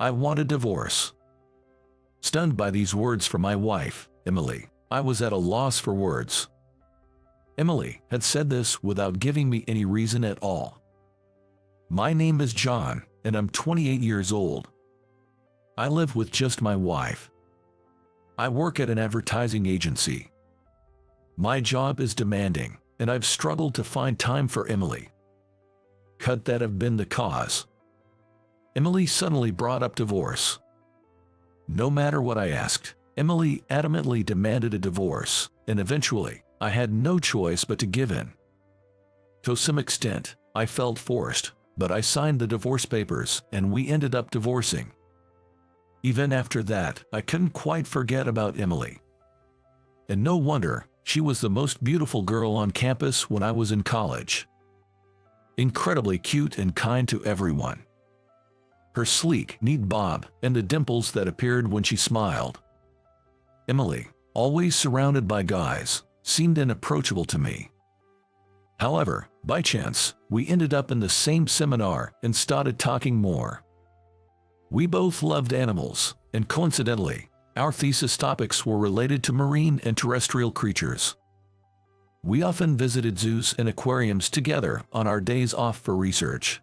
I want a divorce." Stunned by these words from my wife, Emily, I was at a loss for words. Emily had said this without giving me any reason at all. "My name is John, and I'm 28 years old. I live with just my wife. I work at an advertising agency. My job is demanding, and I've struggled to find time for Emily. Could that have been the cause?" Emily suddenly brought up divorce. No matter what I asked, Emily adamantly demanded a divorce, and eventually, I had no choice but to give in. To some extent, I felt forced, but I signed the divorce papers and we ended up divorcing. Even after that, I couldn't quite forget about Emily. And no wonder, she was the most beautiful girl on campus when I was in college. Incredibly cute and kind to everyone. Her sleek, neat bob, and the dimples that appeared when she smiled. Emily, always surrounded by guys, seemed unapproachable to me. However, by chance, we ended up in the same seminar and started talking more. We both loved animals, and coincidentally, our thesis topics were related to marine and terrestrial creatures. We often visited zoos and aquariums together on our days off for research.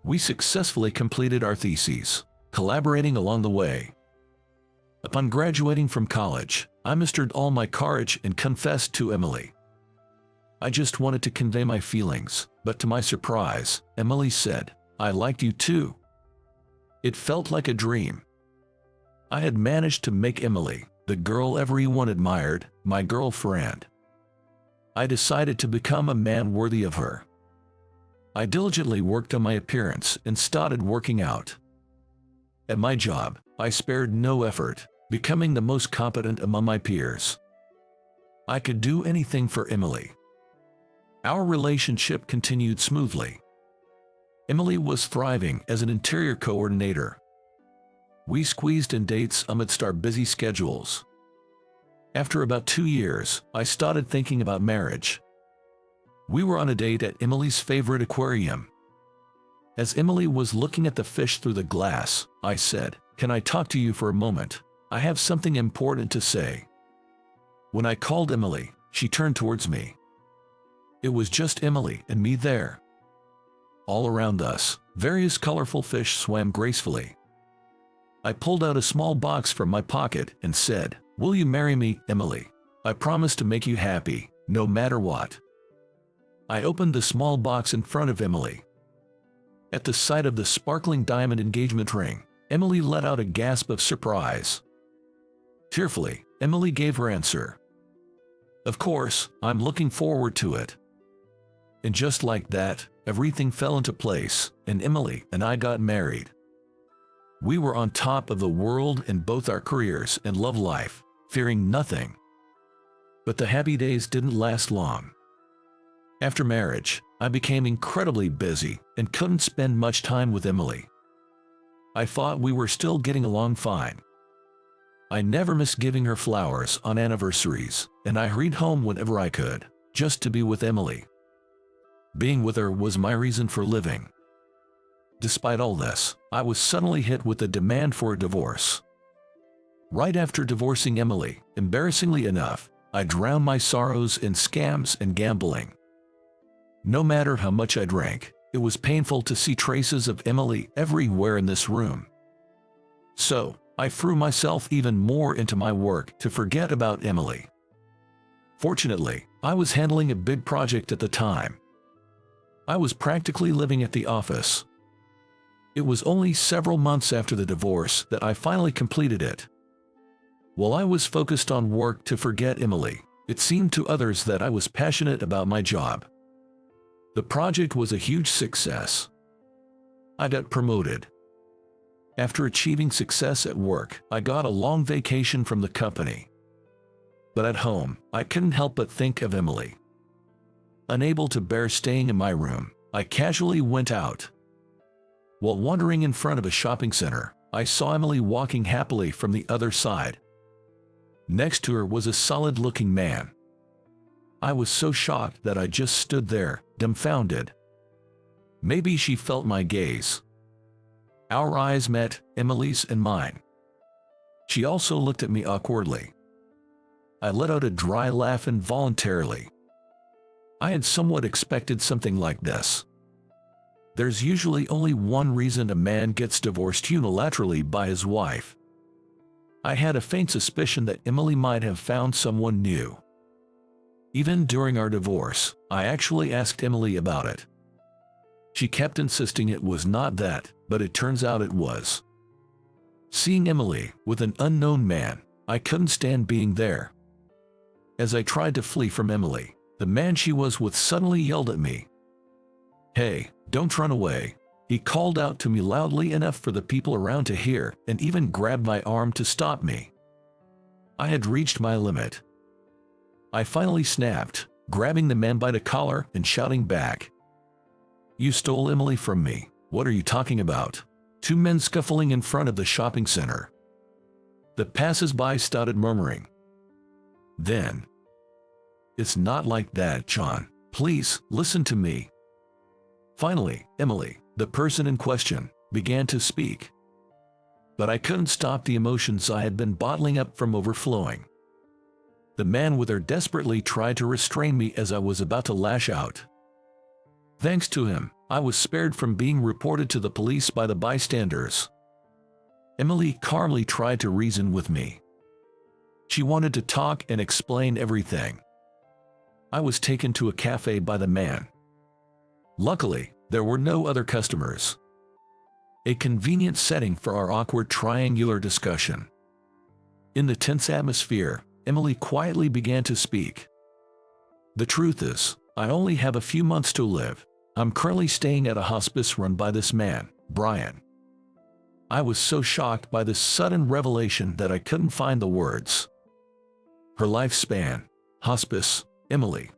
We successfully completed our theses, collaborating along the way. Upon graduating from college, I mustered all my courage and confessed to Emily. I just wanted to convey my feelings, but to my surprise, Emily said, "I liked you too." It felt like a dream. I had managed to make Emily, the girl everyone admired, my girlfriend. I decided to become a man worthy of her. I diligently worked on my appearance and started working out. At my job, I spared no effort, becoming the most competent among my peers. I could do anything for Emily. Our relationship continued smoothly. Emily was thriving as an interior coordinator. We squeezed in dates amidst our busy schedules. After about 2 years, I started thinking about marriage. We were on a date at Emily's favorite aquarium. As Emily was looking at the fish through the glass, I said, "Can I talk to you for a moment? I have something important to say." When I called Emily, she turned towards me. It was just Emily and me there. All around us, various colorful fish swam gracefully. I pulled out a small box from my pocket and said, "Will you marry me, Emily? I promise to make you happy, no matter what." I opened the small box in front of Emily. At the sight of the sparkling diamond engagement ring, Emily let out a gasp of surprise. Tearfully, Emily gave her answer. "Of course, I'm looking forward to it." And just like that, everything fell into place, and Emily and I got married. We were on top of the world in both our careers and love life, fearing nothing. But the happy days didn't last long. After marriage, I became incredibly busy and couldn't spend much time with Emily. I thought we were still getting along fine. I never missed giving her flowers on anniversaries, and I hurried home whenever I could, just to be with Emily. Being with her was my reason for living. Despite all this, I was suddenly hit with the demand for a divorce. Right after divorcing Emily, embarrassingly enough, I drowned my sorrows in scams and gambling. No matter how much I drank, it was painful to see traces of Emily everywhere in this room. So, I threw myself even more into my work to forget about Emily. Fortunately, I was handling a big project at the time. I was practically living at the office. It was only several months after the divorce that I finally completed it. While I was focused on work to forget Emily, it seemed to others that I was passionate about my job. The project was a huge success. I got promoted. After achieving success at work, I got a long vacation from the company. But at home, I couldn't help but think of Emily. Unable to bear staying in my room, I casually went out. While wandering in front of a shopping center, I saw Emily walking happily from the other side. Next to her was a solid-looking man. I was so shocked that I just stood there, dumbfounded. Maybe she felt my gaze. Our eyes met, Emily's and mine. She also looked at me awkwardly. I let out a dry laugh involuntarily. I had somewhat expected something like this. There's usually only one reason a man gets divorced unilaterally by his wife. I had a faint suspicion that Emily might have found someone new. Even during our divorce, I actually asked Emily about it. She kept insisting it was not that, but it turns out it was. Seeing Emily with an unknown man, I couldn't stand being there. As I tried to flee from Emily, the man she was with suddenly yelled at me. "Hey, don't run away," he called out to me loudly enough for the people around to hear, and even grabbed my arm to stop me. I had reached my limit. I finally snapped, grabbing the man by the collar and shouting back, "You stole Emily from me. What are you talking about?" Two men scuffling in front of the shopping center. The passers-by started murmuring. Then, "It's not like that, John. Please, listen to me." Finally, Emily, the person in question, began to speak. But I couldn't stop the emotions I had been bottling up from overflowing. The man with her desperately tried to restrain me as I was about to lash out. Thanks to him, I was spared from being reported to the police by the bystanders. Emily calmly tried to reason with me. She wanted to talk and explain everything. I was taken to a cafe by the man. Luckily, there were no other customers. A convenient setting for our awkward triangular discussion. In the tense atmosphere, Emily quietly began to speak. "The truth is, I only have a few months to live. I'm currently staying at a hospice run by this man, Brian." I was so shocked by this sudden revelation that I couldn't find the words. Her lifespan, hospice, Emily.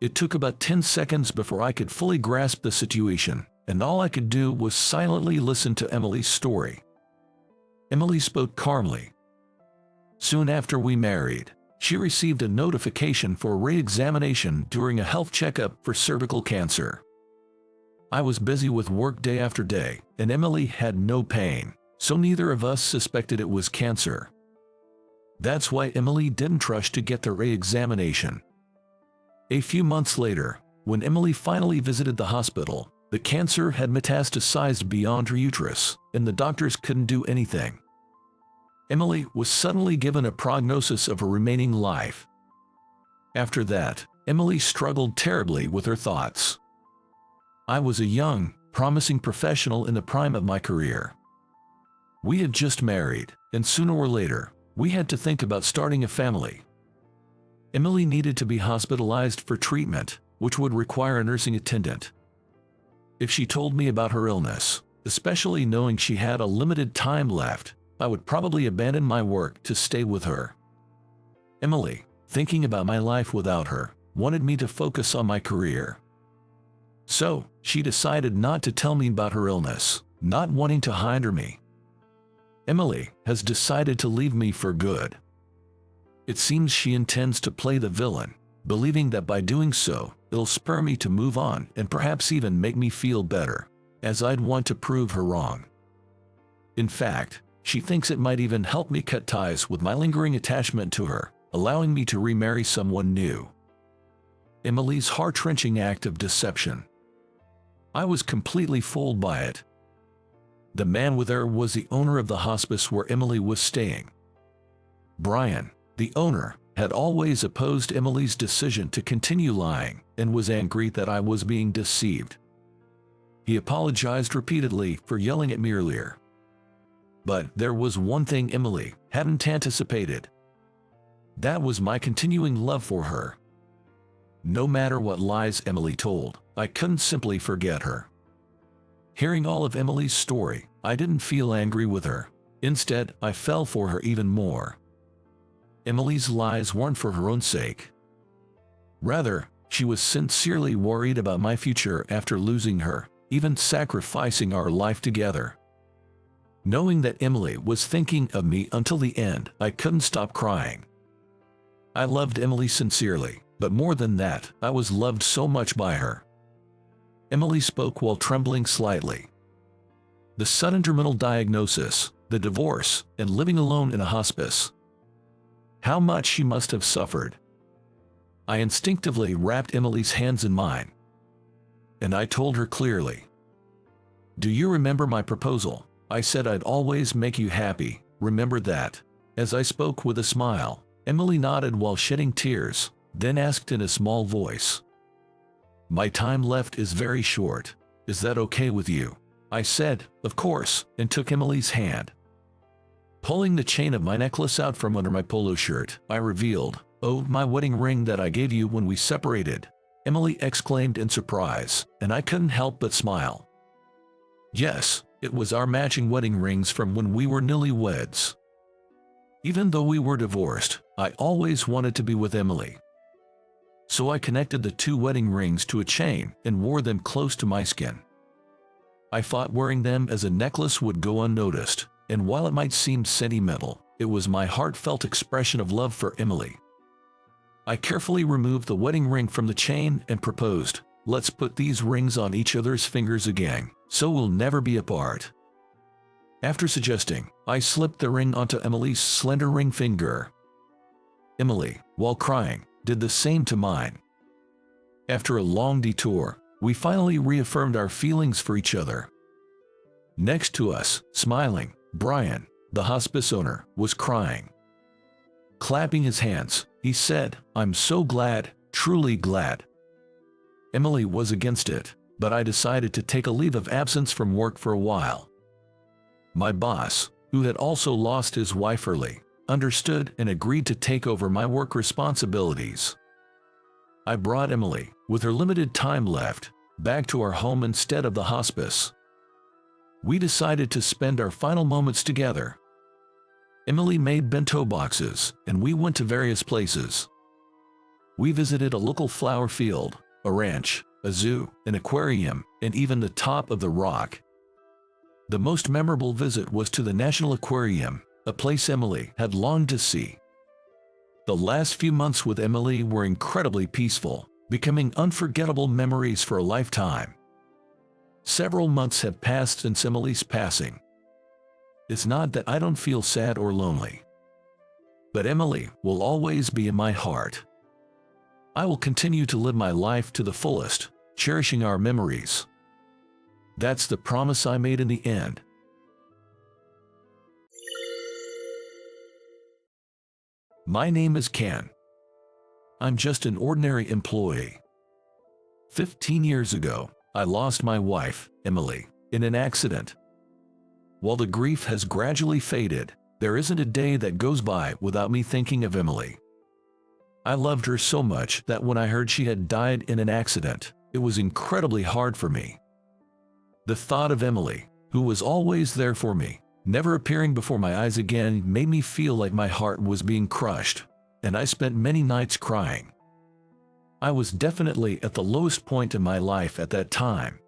It took about 10 seconds before I could fully grasp the situation, and all I could do was silently listen to Emily's story. Emily spoke calmly. Soon after we married, she received a notification for re-examination during a health checkup for cervical cancer. I was busy with work day after day, and Emily had no pain, so neither of us suspected it was cancer. That's why Emily didn't rush to get the re-examination. A few months later, when Emily finally visited the hospital, the cancer had metastasized beyond her uterus, and the doctors couldn't do anything. Emily was suddenly given a prognosis of her remaining life. After that, Emily struggled terribly with her thoughts. I was a young, promising professional in the prime of my career. We had just married, and sooner or later, we had to think about starting a family. Emily needed to be hospitalized for treatment, which would require a nursing attendant. If she told me about her illness, especially knowing she had a limited time left, I would probably abandon my work to stay with her. Emily, thinking about my life without her, wanted me to focus on my career. So, she decided not to tell me about her illness, not wanting to hinder me. Emily has decided to leave me for good. It seems she intends to play the villain, believing that by doing so, it'll spur me to move on and perhaps even make me feel better, as I'd want to prove her wrong. In fact, she thinks it might even help me cut ties with my lingering attachment to her, allowing me to remarry someone new. Emily's heart-wrenching act of deception. I was completely fooled by it. The man with her was the owner of the hospice where Emily was staying. Brian, the owner, had always opposed Emily's decision to continue lying and was angry that I was being deceived. He apologized repeatedly for yelling at me earlier. But there was one thing Emily hadn't anticipated. That was my continuing love for her. No matter what lies Emily told, I couldn't simply forget her. Hearing all of Emily's story, I didn't feel angry with her. Instead, I fell for her even more. Emily's lies weren't for her own sake. Rather, she was sincerely worried about my future after losing her, even sacrificing our life together. Knowing that Emily was thinking of me until the end, I couldn't stop crying. I loved Emily sincerely, but more than that, I was loved so much by her. Emily spoke while trembling slightly. the sudden terminal diagnosis, the divorce, and living alone in a hospice. How much she must have suffered. I instinctively wrapped Emily's hands in mine, and I told her clearly, "Do you remember my proposal? I said I'd always make you happy, remember that?" As I spoke with a smile, Emily nodded while shedding tears, then asked in a small voice, "My time left is very short. Is that okay with you?" I said, "Of course," and took Emily's hand. Pulling the chain of my necklace out from under my polo shirt, I revealed, "Oh, my wedding ring that I gave you when we separated," Emily exclaimed in surprise, and I couldn't help but smile. Yes, it was our matching wedding rings from when we were newlyweds. Even though we were divorced, I always wanted to be with Emily. So I connected the two wedding rings to a chain and wore them close to my skin. I thought wearing them as a necklace would go unnoticed, and while it might seem sentimental, it was my heartfelt expression of love for Emily. I carefully removed the wedding ring from the chain and proposed, "Let's put these rings on each other's fingers again, so we'll never be apart." After suggesting, I slipped the ring onto Emily's slender ring finger. Emily, while crying, did the same to mine. After a long detour, we finally reaffirmed our feelings for each other. Next to us, smiling, Brian, the hospice owner, was crying. Clapping his hands, he said, "I'm so glad, truly glad." Emily was against it, but I decided to take a leave of absence from work for a while. My boss, who had also lost his wife early, understood and agreed to take over my work responsibilities. I brought Emily, with her limited time left, back to our home instead of the hospice. We decided to spend our final moments together. Emily made bento boxes, and we went to various places. We visited a local flower field, a ranch, a zoo, an aquarium, and even the top of the rock. The most memorable visit was to the National Aquarium, a place Emily had longed to see. The last few months with Emily were incredibly peaceful, becoming unforgettable memories for a lifetime. Several months have passed since Emily's passing. It's not that I don't feel sad or lonely, but Emily will always be in my heart. I will continue to live my life to the fullest, cherishing our memories. That's the promise I made in the end. My name is Ken. I'm just an ordinary employee. 15 years ago, I lost my wife, Emily, in an accident. While the grief has gradually faded, there isn't a day that goes by without me thinking of Emily. I loved her so much that when I heard she had died in an accident, it was incredibly hard for me. The thought of Emily, who was always there for me, never appearing before my eyes again made me feel like my heart was being crushed, and I spent many nights crying. I was definitely at the lowest point in my life at that time.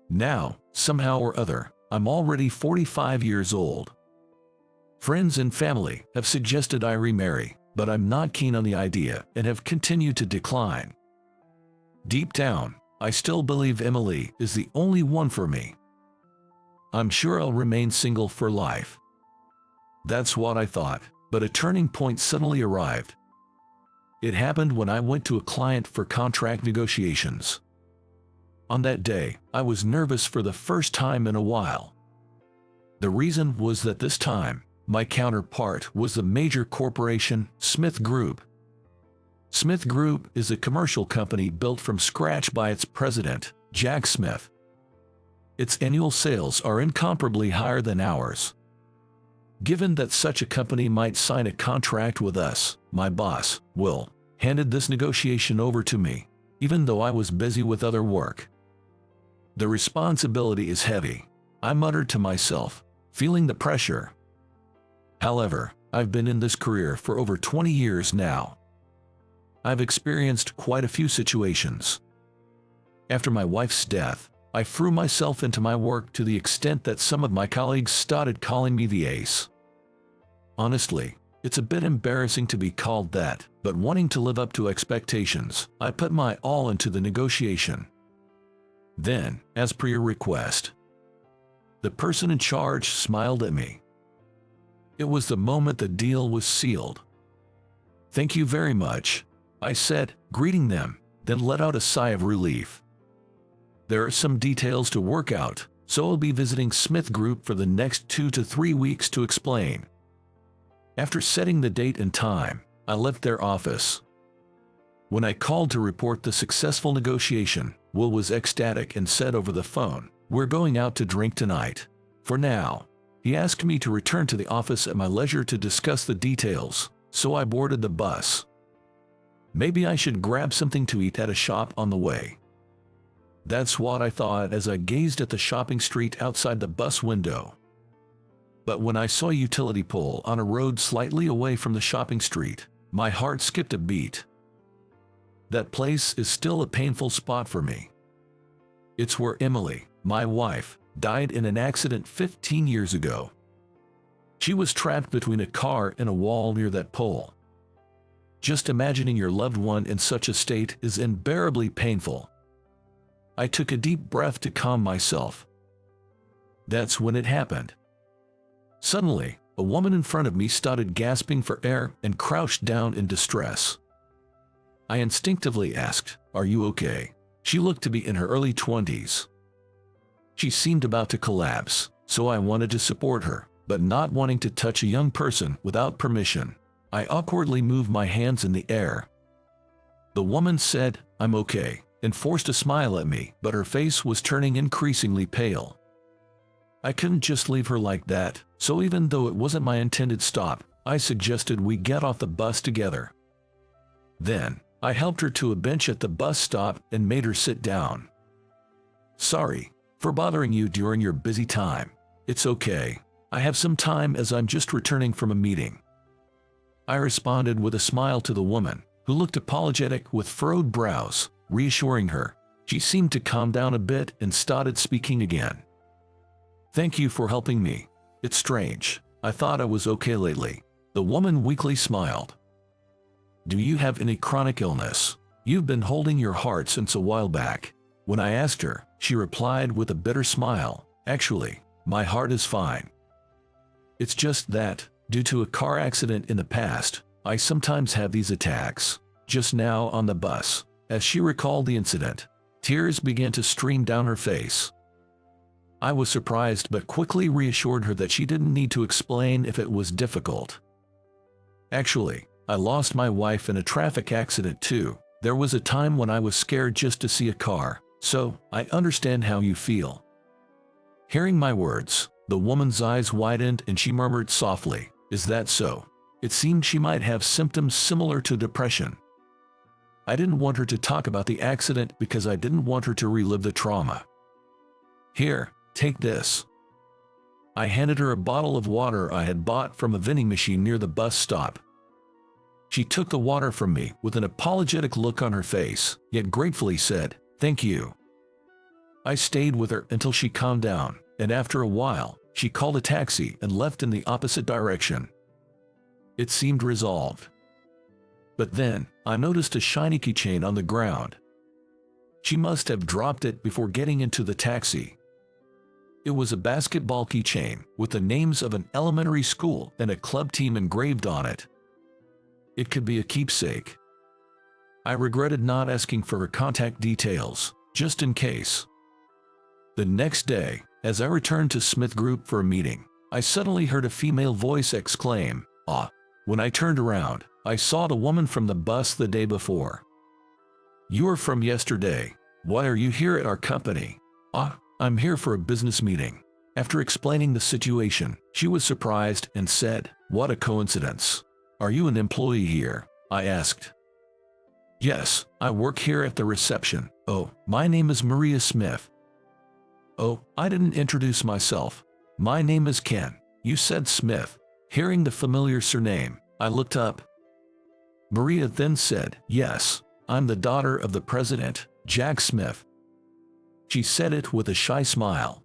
Now, somehow or other, I'm already 45 years old. Friends and family have suggested I remarry, but I'm not keen on the idea and have continued to decline. Deep down, I still believe Emily is the only one for me. I'm sure I'll remain single for life. That's what I thought, but a turning point suddenly arrived. It happened when I went to a client for contract negotiations. On that day, I was nervous for the first time in a while. The reason was that this time, my counterpart was the major corporation, Smith Group. Smith Group is a commercial company built from scratch by its president, Jack Smith. Its annual sales are incomparably higher than ours. Given that such a company might sign a contract with us, my boss, Will, handed this negotiation over to me, even though I was busy with other work. The responsibility is heavy, I muttered to myself, feeling the pressure. However, I've been in this career for over 20 years now. I've experienced quite a few situations. After my wife's death, I threw myself into my work to the extent that some of my colleagues started calling me the ace. Honestly, it's a bit embarrassing to be called that, but wanting to live up to expectations, I put my all into the negotiation. Then, as per your request, The person in charge smiled at me. It was the moment the deal was sealed. "Thank you very much," I said, greeting them, then let out a sigh of relief. There are some details to work out, so I'll be visiting Smith Group for the next 2 to 3 weeks to explain. After setting the date and time, I left their office. When I called to report the successful negotiation, Will was ecstatic and said over the phone, "We're going out to drink tonight. For now." He asked me to return to the office at my leisure to discuss the details, so I boarded the bus. Maybe I should grab something to eat at a shop on the way. That's what I thought as I gazed at the shopping street outside the bus window. But when I saw a utility pole on a road slightly away from the shopping street, my heart skipped a beat. That place is still a painful spot for me. It's where Emily, my wife, died in an accident 15 years ago. She was trapped between a car and a wall near that pole. Just imagining your loved one in such a state is unbearably painful. I took a deep breath to calm myself. That's when it happened. Suddenly, a woman in front of me started gasping for air and crouched down in distress. I instinctively asked, "Are you okay?" She looked to be in her early 20s. She seemed about to collapse, so I wanted to support her, but not wanting to touch a young person without permission, I awkwardly moved my hands in the air. The woman said, "I'm okay," and forced a smile at me, but her face was turning increasingly pale. I couldn't just leave her like that, so even though it wasn't my intended stop, I suggested we get off the bus together. Then, I helped her to a bench at the bus stop and made her sit down. "Sorry for bothering you during your busy time. It's okay. I have some time as I'm just returning from a meeting." I responded with a smile to the woman, who looked apologetic with furrowed brows, reassuring her. She seemed to calm down a bit and started speaking again. "Thank you for helping me. It's strange. I thought I was okay lately." The woman weakly smiled. "Do you have any chronic illness? You've been holding your heart since a while back." When I asked her, she replied with a bitter smile, "Actually, my heart is fine. It's just that, due to a car accident in the past, I sometimes have these attacks." Just now on the bus, as she recalled the incident, tears began to stream down her face. I was surprised but quickly reassured her that she didn't need to explain if it was difficult. "Actually, I lost my wife in a traffic accident too. There was a time when I was scared just to see a car, so I understand how you feel." Hearing my words, the woman's eyes widened and she murmured softly, "Is that so?" It seemed she might have symptoms similar to depression. I didn't want her to talk about the accident because I didn't want her to relive the trauma. "Here, take this." I handed her a bottle of water I had bought from a vending machine near the bus stop. She took the water from me with an apologetic look on her face, yet gratefully said, "Thank you." I stayed with her until she calmed down, and after a while, she called a taxi and left in the opposite direction. It seemed resolved. But then, I noticed a shiny keychain on the ground. She must have dropped it before getting into the taxi. It was a basketball keychain with the names of an elementary school and a club team engraved on it. It could be a keepsake. I regretted not asking for her contact details, just in case. The next day, as I returned to Smith Group for a meeting, I suddenly heard a female voice exclaim, "Ah!" When I turned around, I saw the woman from the bus the day before. "You're from yesterday. Why are you here at our company?" "Ah, I'm here for a business meeting." After explaining the situation, she was surprised and said, "What a coincidence. Are you an employee here?" I asked. "Yes, I work here at the reception." "Oh, my name is Maria Smith." "Oh, I didn't introduce myself. My name is Ken." "You said Smith." Hearing the familiar surname, I looked up. Maria then said, "Yes, I'm the daughter of the president, Jack Smith." She said it with a shy smile.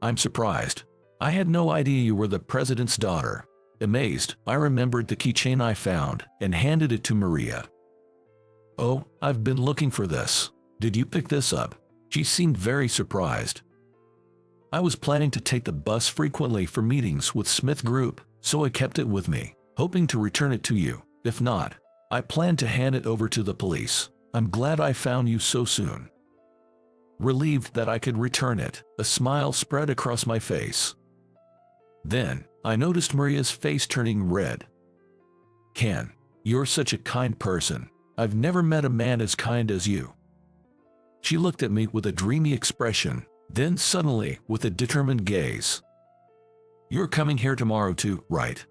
"I'm surprised. I had no idea you were the president's daughter." Amazed, I remembered the keychain I found and handed it to Maria. "Oh, I've been looking for this. Did you pick this up?" She seemed very surprised. I was planning to take the bus frequently for meetings with Smith Group, so I kept it with me, hoping to return it to you. If not, I plan to hand it over to the police. I'm glad I found you so soon. Relieved that I could return it, a smile spread across my face. Then, I noticed Maria's face turning red. Ken, you're such a kind person. I've never met a man as kind as you. She looked at me with a dreamy expression, then suddenly with a determined gaze. You're coming here tomorrow too, right?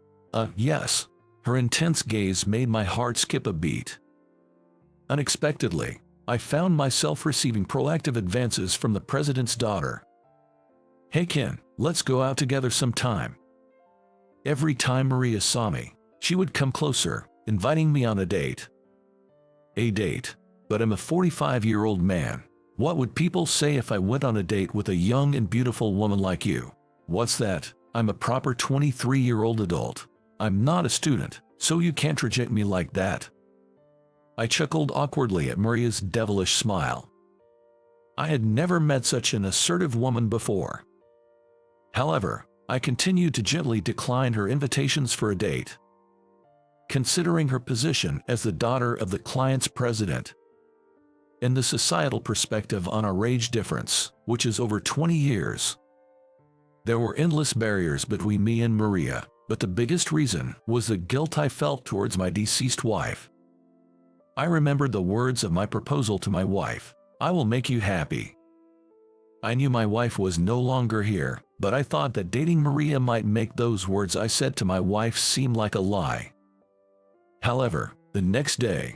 Yes. Her intense gaze made my heart skip a beat. Unexpectedly, I found myself receiving proactive advances from the president's daughter. Hey Ken, let's go out together sometime. Every time Maria saw me, she would come closer, inviting me on a date. A date? But I'm a 45-year-old man. What would people say if I went on a date with a young and beautiful woman like you? What's that? I'm a proper 23-year-old adult. I'm not a student, so you can't reject me like that. I chuckled awkwardly at Maria's devilish smile. I had never met such an assertive woman before. However, I continued to gently decline her invitations for a date. Considering her position as the daughter of the client's president, and the societal perspective on our age difference, which is over 20 years, there were endless barriers between me and Maria, but the biggest reason was the guilt I felt towards my deceased wife. I remembered the words of my proposal to my wife, "I will make you happy." I knew my wife was no longer here, but I thought that dating Maria might make those words I said to my wife seem like a lie. However, the next day,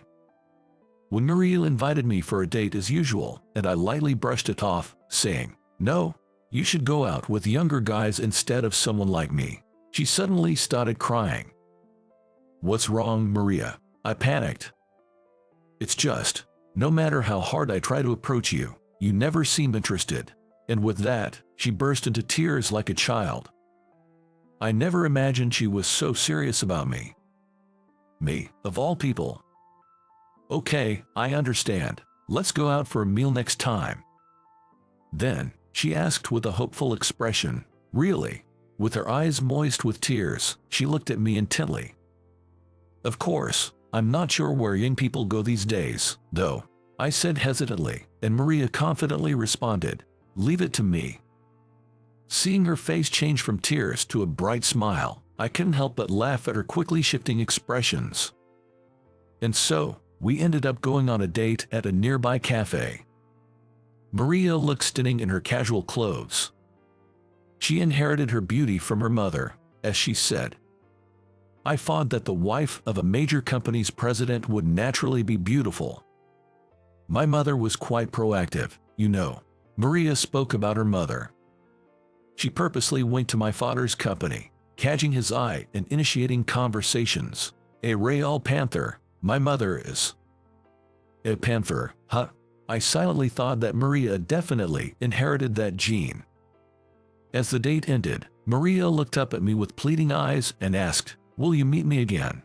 when Maria invited me for a date as usual, and I lightly brushed it off, saying, "No, you should go out with younger guys instead of someone like me," she suddenly started crying. "What's wrong, Maria?" I panicked. "It's just, no matter how hard I try to approach you, you never seem interested." And with that, she burst into tears like a child. I never imagined she was so serious about me. Me, of all people. "Okay, I understand. Let's go out for a meal next time." Then, she asked with a hopeful expression, "Really?" With her eyes moist with tears, she looked at me intently. "Of course, I'm not sure where young people go these days, though," I said hesitantly, and Maria confidently responded, "Leave it to me." Seeing her face change from tears to a bright smile, I couldn't help but laugh at her quickly shifting expressions. And so, we ended up going on a date at a nearby cafe. Maria looked stunning in her casual clothes. She inherited her beauty from her mother, as she said. I thought that the wife of a major company's president would naturally be beautiful. My mother was quite proactive, you know. Maria spoke about her mother. She purposely went to my father's company, catching his eye and initiating conversations. A Real Panther, my mother is. A panther, huh? I silently thought that Maria definitely inherited that gene. As the date ended, Maria looked up at me with pleading eyes and asked, "Will you meet me again?"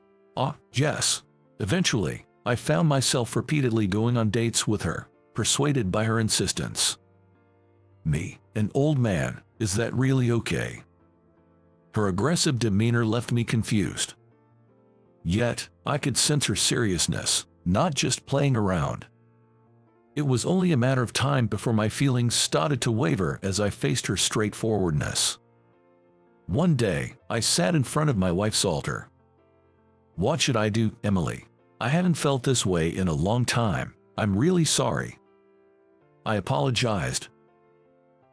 Yes. Eventually, I found myself repeatedly going on dates with her, persuaded by her insistence. Me, an old man, is that really okay? Her aggressive demeanor left me confused. Yet, I could sense her seriousness, not just playing around. It was only a matter of time before my feelings started to waver as I faced her straightforwardness. One day, I sat in front of my wife's altar. "What should I do, Emily? I haven't felt this way in a long time. I'm really sorry." I apologized.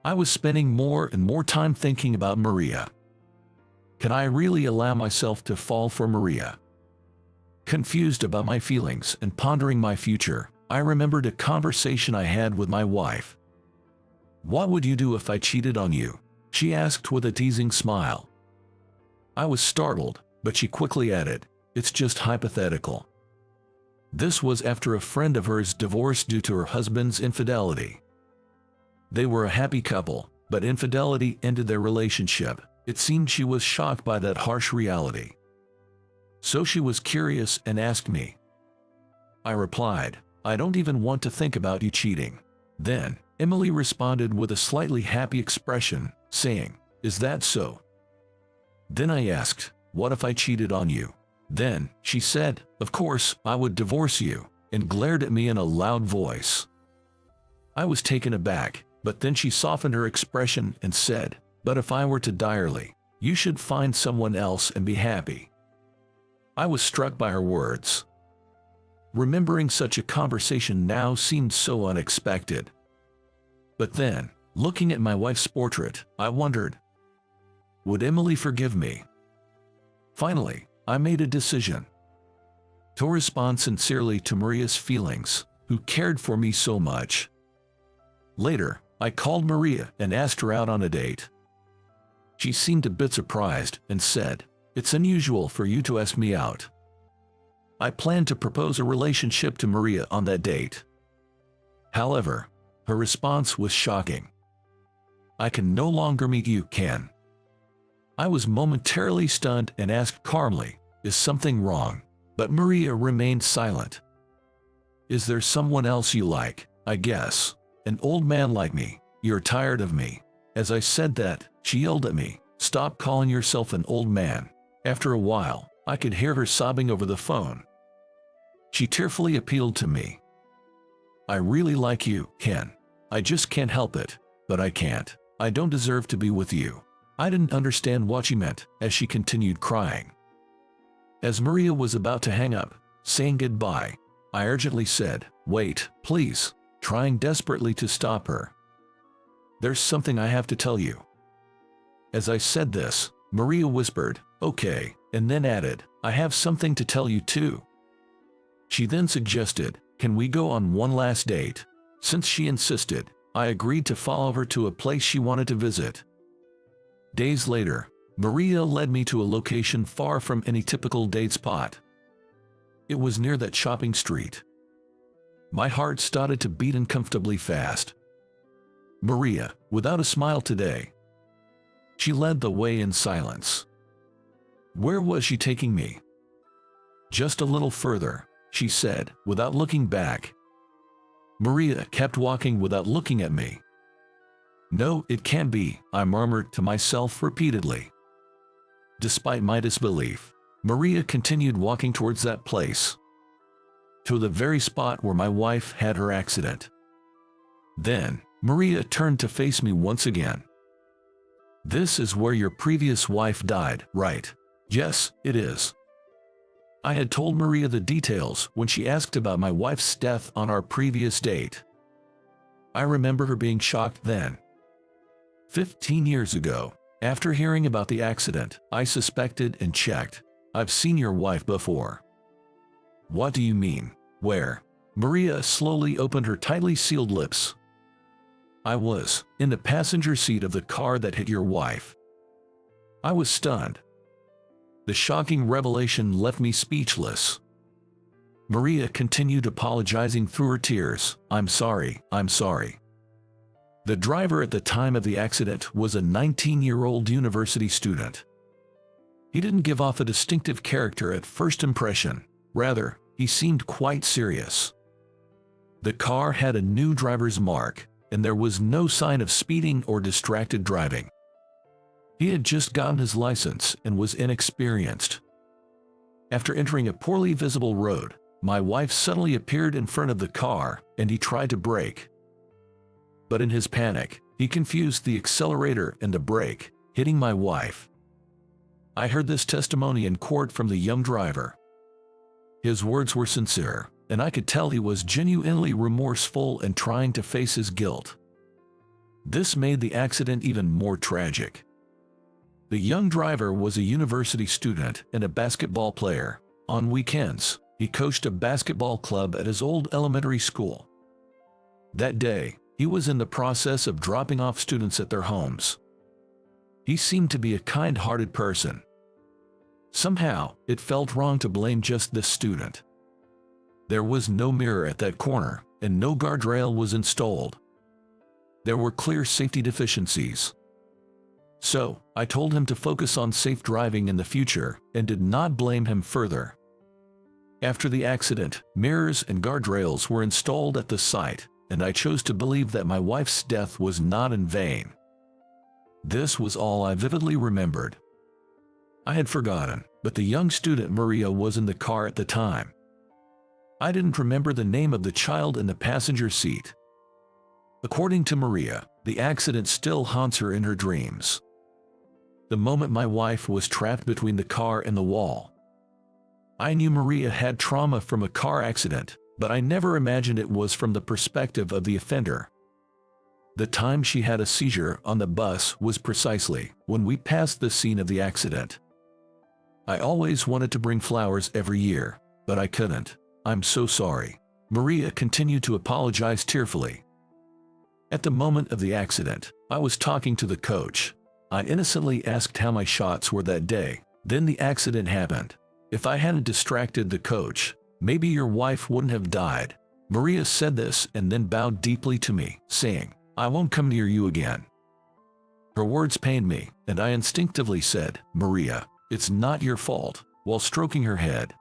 I was spending more and more time thinking about Maria. Can I really allow myself to fall for Maria? Confused about my feelings and pondering my future, I remembered a conversation I had with my wife. "What would you do if I cheated on you?" she asked with a teasing smile. I was startled, but she quickly added, "It's just hypothetical." This was after a friend of hers divorced due to her husband's infidelity. They were a happy couple, but infidelity ended their relationship. It seemed she was shocked by that harsh reality. So she was curious and asked me. I replied, "I don't even want to think about you cheating." Then, Emily responded with a slightly happy expression, saying, "Is that so?" Then I asked, "What if I cheated on you?" Then she said, "Of course, I would divorce you," and glared at me in a loud voice. I was taken aback, but then she softened her expression and said, "But if I were to die early, you should find someone else and be happy." I was struck by her words. Remembering such a conversation now seemed so unexpected. But then, looking at my wife's portrait, I wondered, would Emily forgive me? Finally, I made a decision to respond sincerely to Maria's feelings, who cared for me so much. Later, I called Maria and asked her out on a date. She seemed a bit surprised and said, "It's unusual for you to ask me out." I planned to propose a relationship to Maria on that date. However, her response was shocking. "I can no longer meet you, Ken." I was momentarily stunned and asked calmly, "Is something wrong?" But Maria remained silent. "Is there someone else you like? I guess. An old man like me. You're tired of me." As I said that, she yelled at me, "Stop calling yourself an old man." After a while, I could hear her sobbing over the phone. She tearfully appealed to me. "I really like you, Ken. I just can't help it, but I can't. I don't deserve to be with you." I didn't understand what she meant as she continued crying. As Maria was about to hang up, saying goodbye, I urgently said, "Wait, please," trying desperately to stop her. "There's something I have to tell you." As I said this, Maria whispered, "Okay," and then added, "I have something to tell you too." She then suggested, "Can we go on one last date?" Since she insisted, I agreed to follow her to a place she wanted to visit. Days later, Maria led me to a location far from any typical date spot. It was near that shopping street. My heart started to beat uncomfortably fast. Maria, without a smile today. She led the way in silence. Where was she taking me? "Just a little further," she said, without looking back. Maria kept walking without looking at me. "No, it can't be," I murmured to myself repeatedly. Despite my disbelief, Maria continued walking towards that place, to the very spot where my wife had her accident. Then, Maria turned to face me once again. "This is where your previous wife died, right?" "Yes, it is." I had told Maria the details when she asked about my wife's death on our previous date. I remember her being shocked then. 15 years ago, after hearing about the accident, I suspected and checked. "I've seen your wife before." "What do you mean? Where?" Maria slowly opened her tightly sealed lips. "I was in the passenger seat of the car that hit your wife." I was stunned. The shocking revelation left me speechless. Maria continued apologizing through her tears. I'm sorry. The driver at the time of the accident was a 19-year-old university student. He didn't give off a distinctive character at first impression. Rather, he seemed quite serious. The car had a new driver's mark, and there was no sign of speeding or distracted driving. He had just gotten his license and was inexperienced. After entering a poorly visible road, my wife suddenly appeared in front of the car, and he tried to brake. But in his panic, he confused the accelerator and the brake, hitting my wife. I heard this testimony in court from the young driver. His words were sincere, and I could tell he was genuinely remorseful and trying to face his guilt. This made the accident even more tragic. The young driver was a university student and a basketball player. On weekends, he coached a basketball club at his old elementary school. That day, he was in the process of dropping off students at their homes. He seemed to be a kind-hearted person. Somehow, it felt wrong to blame just this student. There was no mirror at that corner, and no guardrail was installed. There were clear safety deficiencies. So, I told him to focus on safe driving in the future, and did not blame him further. After the accident, mirrors and guardrails were installed at the site, and I chose to believe that my wife's death was not in vain. This was all I vividly remembered. I had forgotten, but the young student Maria was in the car at the time. I didn't remember the name of the child in the passenger seat. According to Maria, the accident still haunts her in her dreams. The moment my wife was trapped between the car and the wall. I knew Maria had trauma from a car accident, but I never imagined it was from the perspective of the offender. The time she had a seizure on the bus was precisely when we passed the scene of the accident. I always wanted to bring flowers every year, but I couldn't. I'm so sorry. Maria continued to apologize tearfully. At the moment of the accident, I was talking to the coach. I innocently asked how my shots were that day. Then the accident happened. If I hadn't distracted the coach, maybe your wife wouldn't have died. Maria said this and then bowed deeply to me, saying, I won't come near you again. Her words pained me, and I instinctively said, Maria, it's not your fault, while stroking her head.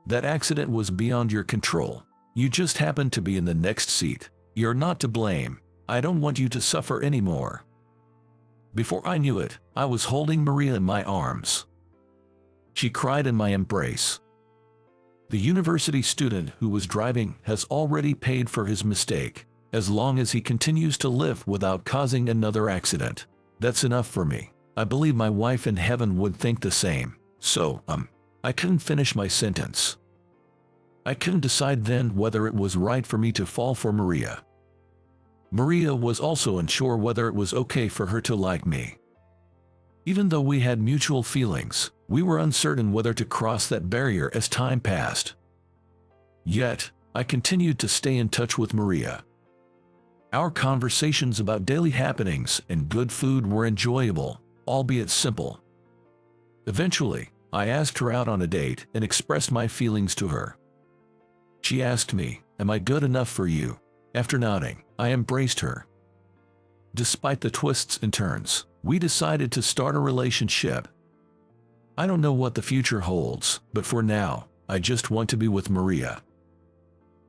That accident was beyond your control. You just happened to be in the next seat. You're not to blame. I don't want you to suffer anymore. Before I knew it, I was holding Maria in my arms. She cried in my embrace. The university student who was driving has already paid for his mistake. As long as he continues to live without causing another accident, that's enough for me. I believe my wife in heaven would think the same. So, I couldn't finish my sentence. I couldn't decide then whether it was right for me to fall for Maria. Maria was also unsure whether it was okay for her to like me. Even though we had mutual feelings, we were uncertain whether to cross that barrier as time passed. Yet, I continued to stay in touch with Maria. Our conversations about daily happenings and good food were enjoyable, albeit simple. Eventually, I asked her out on a date and expressed my feelings to her. She asked me, "Am I good enough for you?" After nodding, I embraced her. Despite the twists and turns, we decided to start a relationship. I don't know what the future holds, but for now, I just want to be with Maria.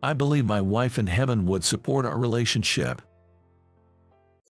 I believe my wife in heaven would support our relationship.